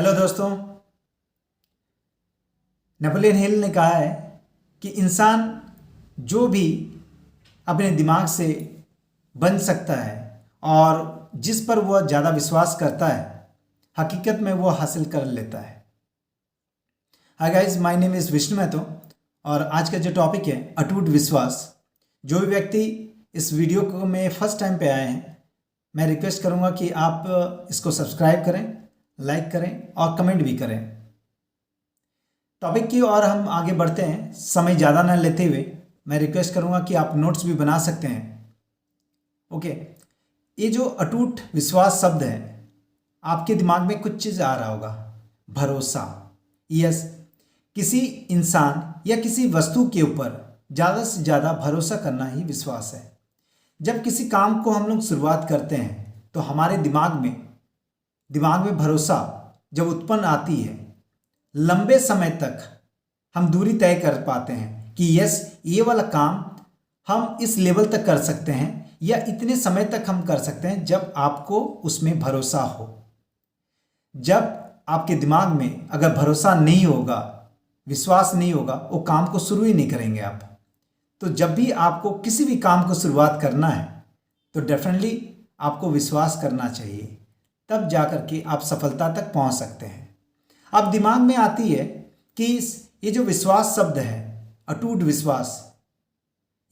Hello दोस्तों। Napoleon Hill ने कहा है कि इंसान जो भी अपने दिमाग से बन सकता है और जिस पर वह ज़्यादा विश्वास करता है हकीकत में वो हासिल कर लेता है। Hi guys, my name is Vishnu Mahato और आज का जो टॉपिक है अटूट विश्वास। जो भी व्यक्ति इस वीडियो को में फर्स्ट टाइम पे आए हैं, मैं रिक्वेस्ट करूँगा कि आप इसको सब्सक्राइब करें, लाइक करें और कमेंट भी करें। टॉपिक की और हम आगे बढ़ते हैं। समय ज़्यादा ना लेते हुए मैं रिक्वेस्ट करूँगा कि आप नोट्स भी बना सकते हैं। ओके, ये जो अटूट विश्वास शब्द है, आपके दिमाग में कुछ चीज़ आ रहा होगा। भरोसा। यस, किसी इंसान या किसी वस्तु के ऊपर ज़्यादा से ज़्यादा भरोसा करना ही विश्वास है। जब किसी काम को हम लोग शुरुआत करते हैं तो हमारे दिमाग में भरोसा जब उत्पन्न आती है, लंबे समय तक हम दूरी तय कर पाते हैं कि यस, ये वाला काम हम इस लेवल तक कर सकते हैं या इतने समय तक हम कर सकते हैं जब आपको उसमें भरोसा हो। जब आपके दिमाग में अगर भरोसा नहीं होगा, विश्वास नहीं होगा, वो काम को शुरू ही नहीं करेंगे आप। तो जब भी आपको किसी भी काम को शुरुआत करना है तो डेफिनेटली आपको विश्वास करना चाहिए, तब जाकर के आप सफलता तक पहुंच सकते हैं। अब दिमाग में आती है कि ये जो विश्वास शब्द है, अटूट विश्वास,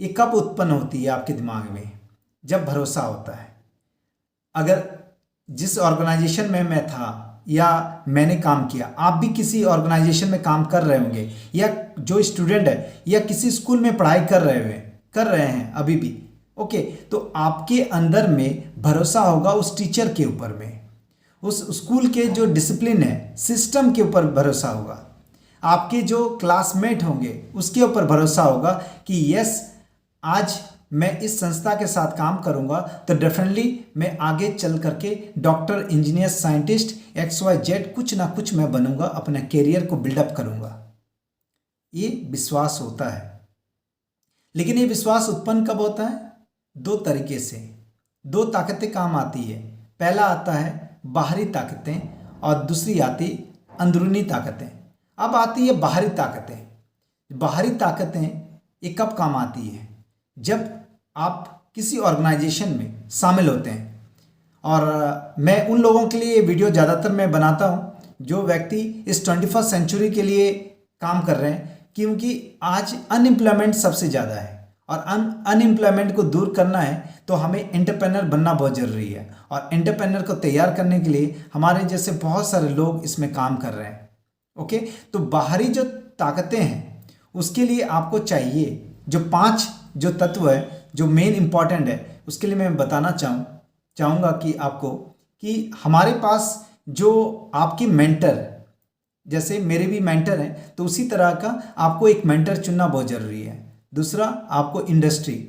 ये कब उत्पन्न होती है आपके दिमाग में? जब भरोसा होता है। अगर जिस ऑर्गेनाइजेशन में मैं था या मैंने काम किया, आप भी किसी ऑर्गेनाइजेशन में काम कर रहे होंगे, या जो स्टूडेंट है या किसी स्कूल में पढ़ाई कर रहे हैं अभी भी। ओके, तो आपके अंदर में भरोसा होगा उस टीचर के ऊपर में, उस स्कूल के जो डिसिप्लिन है, सिस्टम के ऊपर भरोसा होगा। आपके जो क्लासमेट होंगे उसके ऊपर भरोसा होगा कि यस, आज मैं इस संस्था के साथ काम करूंगा तो डेफिनेटली मैं आगे चल करके डॉक्टर, इंजीनियर, साइंटिस्ट XYZ कुछ ना कुछ मैं बनूंगा, अपने कैरियर को बिल्डअप करूंगा। ये विश्वास होता है। लेकिन ये विश्वास उत्पन्न कब होता है? दो तरीके से, दो ताकतें काम आती है। पहला आता है बाहरी ताकतें और दूसरी आती अंदरूनी ताकतें। अब आती है बाहरी ताकतें। बाहरी ताकतें ये कब काम आती है? जब आप किसी ऑर्गेनाइजेशन में शामिल होते हैं। और मैं उन लोगों के लिए वीडियो ज़्यादातर मैं बनाता हूँ जो व्यक्ति इस 21st सेंचुरी के लिए काम कर रहे हैं, क्योंकि आज अनएम्प्लॉयमेंट सबसे ज़्यादा है और अनएम्प्लॉयमेंट को दूर करना है तो हमें एंटरप्रेन्योर बनना बहुत ज़रूरी है। और एंटरप्रेन्योर को तैयार करने के लिए हमारे जैसे बहुत सारे लोग इसमें काम कर रहे हैं। ओके, तो बाहरी जो ताकतें हैं उसके लिए आपको चाहिए जो 5 जो तत्व है, जो मेन इंपॉर्टेंट है, उसके लिए मैं बताना चाहूँगा कि आपको कि हमारे पास जो आपके मेंटर, जैसे मेरे भी मेंटर हैं, तो उसी तरह का आपको एक मेंटर चुनना बहुत ज़रूरी है। दूसरा, आपको इंडस्ट्री।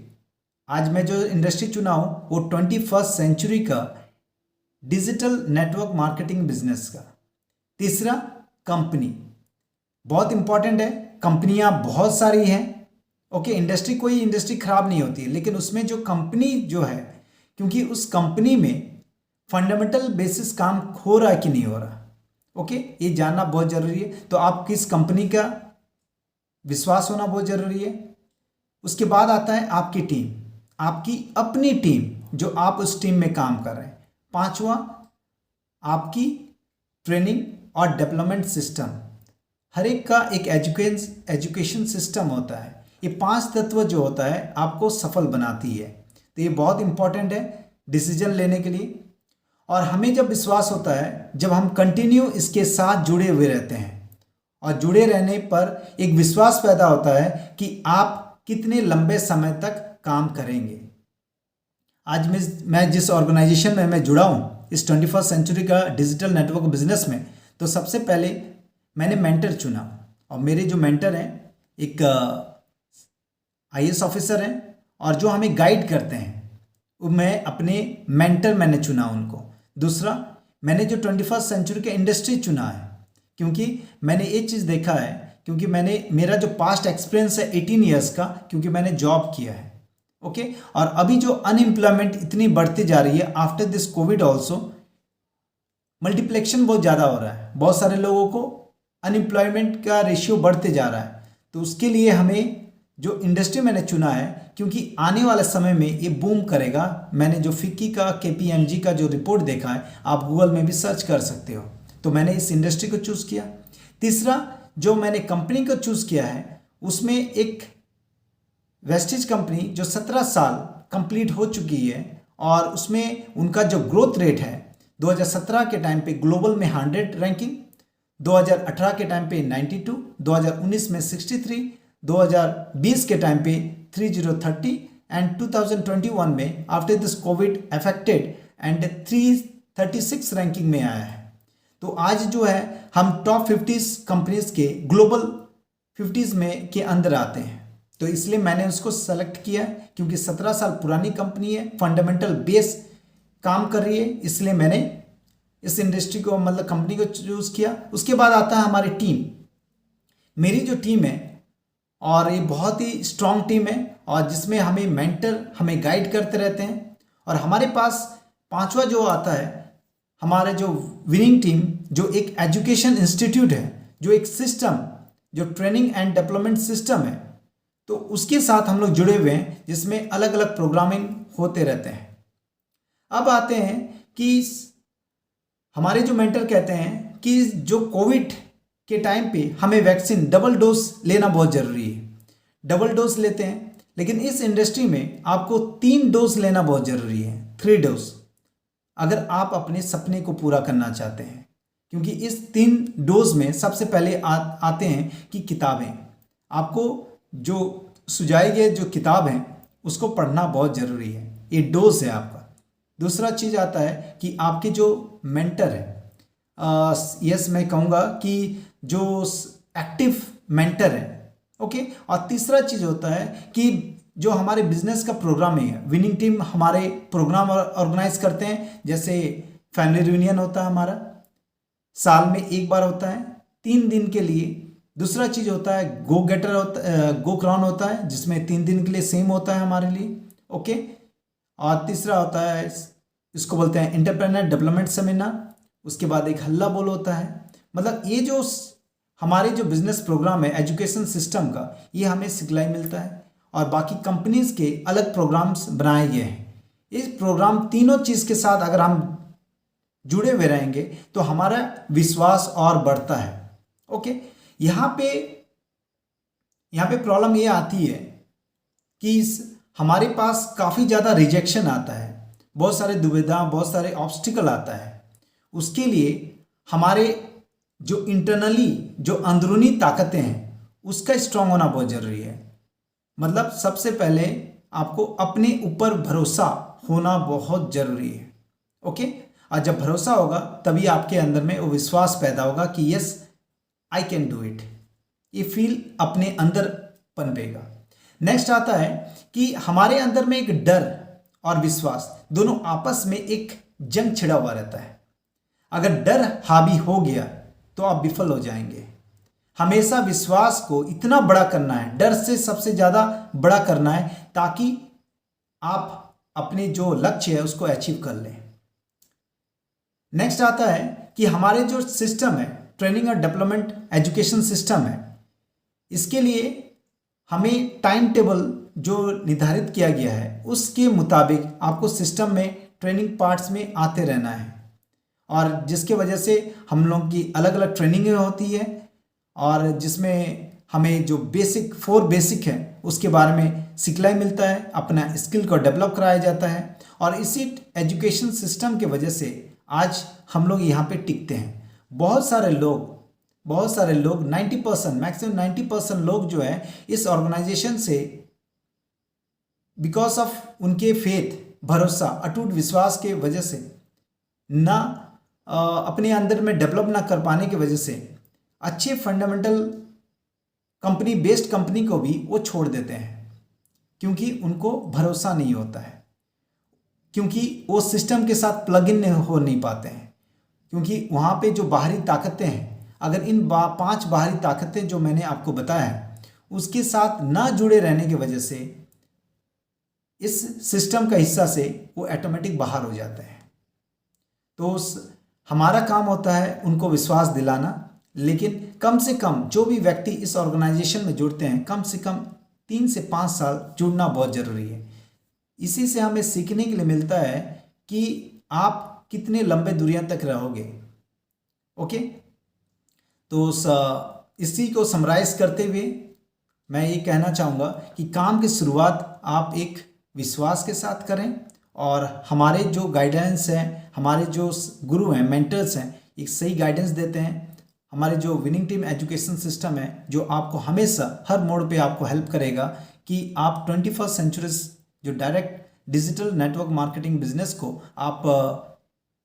आज मैं जो इंडस्ट्री चुना हूँ वो 21st सेंचुरी का डिजिटल नेटवर्क मार्केटिंग बिजनेस का। तीसरा, कंपनी, बहुत इंपॉर्टेंट है। कंपनियां बहुत सारी हैं। ओके, इंडस्ट्री, कोई इंडस्ट्री खराब नहीं होती है, लेकिन उसमें जो कंपनी जो है, क्योंकि उस कंपनी में फंडामेंटल बेसिस काम हो रहा है कि नहीं हो रहा। ओके, ये जानना बहुत ज़रूरी है। तो आप किस कंपनी का विश्वास होना बहुत ज़रूरी है। उसके बाद आता है आपकी टीम, आपकी अपनी टीम, जो आप उस टीम में काम कर रहे हैं। पांचवा, आपकी ट्रेनिंग और डेवलपमेंट सिस्टम। हर एक का एक एजुकेशन सिस्टम होता है। ये 5 तत्व जो होता है आपको सफल बनाती है। तो ये बहुत इंपॉर्टेंट है डिसीजन लेने के लिए। और हमें जब विश्वास होता है, जब हम कंटिन्यू इसके साथ जुड़े हुए रहते हैं, और जुड़े रहने पर एक विश्वास पैदा होता है कि आप कितने लंबे समय तक काम करेंगे। आज मैं जिस ऑर्गेनाइजेशन में मैं जुड़ा हूँ, इस 21st सेंचुरी का डिजिटल नेटवर्क बिजनेस में, तो सबसे पहले मैंने मेंटर चुना। और मेरे जो मेंटर हैं, एक IAS ऑफिसर हैं और जो हमें गाइड करते हैं, वो मैं अपने मेंटर मैंने चुना उनको। दूसरा, मैंने जो 21st सेंचुरी का इंडस्ट्री चुना है, क्योंकि मैंने ये चीज़ देखा है, क्योंकि मेरा जो पास्ट एक्सपीरियंस है 18 ईयर्स का, क्योंकि मैंने जॉब किया है। ओके, और अभी जो अनएम्प्लॉयमेंट इतनी बढ़ती जा रही है आफ्टर दिस कोविड ऑल्सो, मल्टीप्लेक्शन बहुत ज़्यादा हो रहा है, बहुत सारे लोगों को अनएम्प्लॉयमेंट का रेशियो बढ़ते जा रहा है। तो उसके लिए हमें जो इंडस्ट्री मैंने चुना है, क्योंकि आने वाले समय में ये बूम करेगा। मैंने जो फिक्की का KPMG का जो रिपोर्ट देखा है, आप गूगल में भी सर्च कर सकते हो। तो मैंने इस इंडस्ट्री को चूज़ किया। तीसरा जो मैंने कंपनी को चूज़ किया है, उसमें एक वेस्टेज कंपनी जो 17 साल कंप्लीट हो चुकी है और उसमें उनका जो ग्रोथ रेट है 2017 के टाइम पे ग्लोबल में 100 रैंकिंग, 2018 के टाइम पे 92, 2019 में 63, 2020 के टाइम पे 3030 एंड 2021 में after this Covid affected and 336 ranking में आया है। तो आज जो है हम टॉप 50 कंपनीज के ग्लोबल 50 में के अंदर आते हैं। तो इसलिए मैंने उसको सेलेक्ट किया है, क्योंकि 17 साल पुरानी कंपनी है, फंडामेंटल बेस काम कर रही है, इसलिए मैंने इस इंडस्ट्री को मतलब कंपनी को चूज़ किया। उसके बाद आता है हमारी टीम। मेरी जो टीम है और ये बहुत ही स्ट्रांग टीम है और जिसमें हमें मेंटर हमें गाइड करते रहते हैं। और हमारे पास पांचवा जो आता है हमारे जो विनिंग टीम, जो एक एजुकेशन इंस्टीट्यूट है, जो एक सिस्टम जो ट्रेनिंग एंड डेवलपमेंट सिस्टम है, तो उसके साथ हम लोग जुड़े हुए हैं, जिसमें अलग अलग प्रोग्रामिंग होते रहते हैं। अब आते हैं कि हमारे जो मेंटर कहते हैं कि जो कोविड के टाइम पे हमें वैक्सीन डबल डोज लेना बहुत ज़रूरी है। डबल डोज लेते हैं, लेकिन इस इंडस्ट्री में आपको 3 डोज लेना बहुत ज़रूरी है, 3 डोज, अगर आप अपने सपने को पूरा करना चाहते हैं। क्योंकि इस 3 डोज में सबसे पहले आते हैं कि किताबें। आपको जो सुझाई गई जो किताब है उसको पढ़ना बहुत ज़रूरी है, ये डोज है आपका। दूसरा चीज़ आता है कि आपके जो मेंटर है, यस मैं कहूँगा कि जो एक्टिव मेंटर है, ओके। और तीसरा चीज़ होता है कि जो हमारे बिजनेस का प्रोग्राम है, विनिंग टीम हमारे प्रोग्राम ऑर्गेनाइज करते हैं। जैसे फैमिली रियूनियन होता है हमारा, साल में एक बार होता है 3 दिन के लिए। दूसरा चीज़ होता है गो गेटर होता है, गो क्राउन होता है, जिसमें 3 दिन के लिए सेम होता है हमारे लिए, ओके। और तीसरा होता है इसको बोलते हैं एंटरप्रेन्योर डेवलपमेंट सेमिनार। उसके बाद एक हल्ला बोल होता है। मतलब ये जो हमारे जो बिजनेस प्रोग्राम है एजुकेशन सिस्टम का, ये हमें सिखलाई मिलता है। और बाकी कंपनीज के अलग प्रोग्राम्स बनाए गए हैं। इस प्रोग्राम तीनों चीज़ के साथ अगर हम जुड़े हुए रहेंगे तो हमारा विश्वास और बढ़ता है, ओके। यहाँ पे प्रॉब्लम ये आती है कि हमारे पास काफ़ी ज़्यादा रिजेक्शन आता है, बहुत सारे दुविधा, बहुत सारे ऑब्स्टिकल आता है। उसके लिए हमारे जो इंटरनली जो अंदरूनी ताकतें हैं उसका स्ट्रांग होना बहुत ज़रूरी है। मतलब सबसे पहले आपको अपने ऊपर भरोसा होना बहुत ज़रूरी है, ओके। और जब भरोसा होगा तभी आपके अंदर में वो विश्वास पैदा होगा कि yes I can do it, ये फील अपने अंदर पनपेगा। नेक्स्ट आता है कि हमारे अंदर में एक डर और विश्वास दोनों आपस में एक जंग छिड़ा हुआ रहता है। अगर डर हावी हो गया तो आप विफल हो जाएंगे। हमेशा विश्वास को इतना बड़ा करना है, डर से सबसे ज़्यादा बड़ा करना है, ताकि आप अपने जो लक्ष्य है उसको अचीव कर लें। नेक्स्ट आता है कि हमारे जो सिस्टम है ट्रेनिंग और डेवलपमेंट एजुकेशन सिस्टम है, इसके लिए हमें टाइम टेबल जो निर्धारित किया गया है उसके मुताबिक आपको सिस्टम में ट्रेनिंग पार्ट्स में आते रहना है। और जिसके वजह से हम लोग की अलग अलग ट्रेनिंगें होती है और जिसमें हमें जो 4 बेसिक है उसके बारे में सिखलाई मिलता है, अपना स्किल को डेवलप कराया जाता है। और इसी एजुकेशन सिस्टम के वजह से आज हम लोग यहाँ पे टिकते हैं। बहुत सारे लोग 90%, मैक्सिमम 90% लोग जो है इस ऑर्गेनाइजेशन से बिकॉज ऑफ उनके फेथ, भरोसा, अटूट विश्वास के वजह से ना अपने अंदर में डेवलप ना कर पाने की वजह से अच्छे फंडामेंटल कंपनी बेस्ड कंपनी को भी वो छोड़ देते हैं, क्योंकि उनको भरोसा नहीं होता है, क्योंकि वो सिस्टम के साथ प्लग इन हो नहीं पाते हैं। क्योंकि वहाँ पे जो बाहरी ताकतें हैं, अगर इन 5 बाहरी ताकतें जो मैंने आपको बताया है उसके साथ ना जुड़े रहने की वजह से इस सिस्टम का हिस्सा से वो ऑटोमेटिक बाहर हो जाते हैं। तो हमारा काम होता है उनको विश्वास दिलाना, लेकिन कम से कम जो भी व्यक्ति इस ऑर्गेनाइजेशन में जुड़ते हैं कम से कम 3 से 5 साल जुड़ना बहुत ज़रूरी है। इसी से हमें सीखने के लिए मिलता है कि आप कितने लंबे दूरियां तक रहोगे। ओके, तो इसी को समराइज करते हुए मैं ये कहना चाहूँगा कि काम की शुरुआत आप एक विश्वास के साथ करें, और हमारे जो गाइडेंस हैं, हमारे जो गुरु हैं, मेंटर्स हैं, एक सही गाइडेंस देते हैं। हमारे जो विनिंग टीम एजुकेशन सिस्टम है जो आपको हमेशा हर मोड़ पे आपको हेल्प करेगा कि आप 21st सेंचुरी जो direct digital network marketing business को आप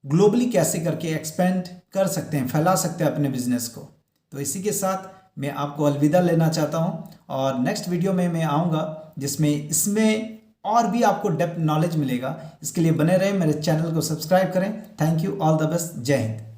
ग्लोबली कैसे करके एक्सपेंड कर सकते हैं, फैला सकते हैं अपने बिजनेस को। तो इसी के साथ मैं आपको अलविदा लेना चाहता हूं, और नेक्स्ट वीडियो में मैं आऊँगा जिसमें इसमें और भी आपको डेप्थ नॉलेज मिलेगा। इसके लिए बने रहें, मेरे चैनल को सब्सक्राइब करें। Thank you, all the best, जय हिंद।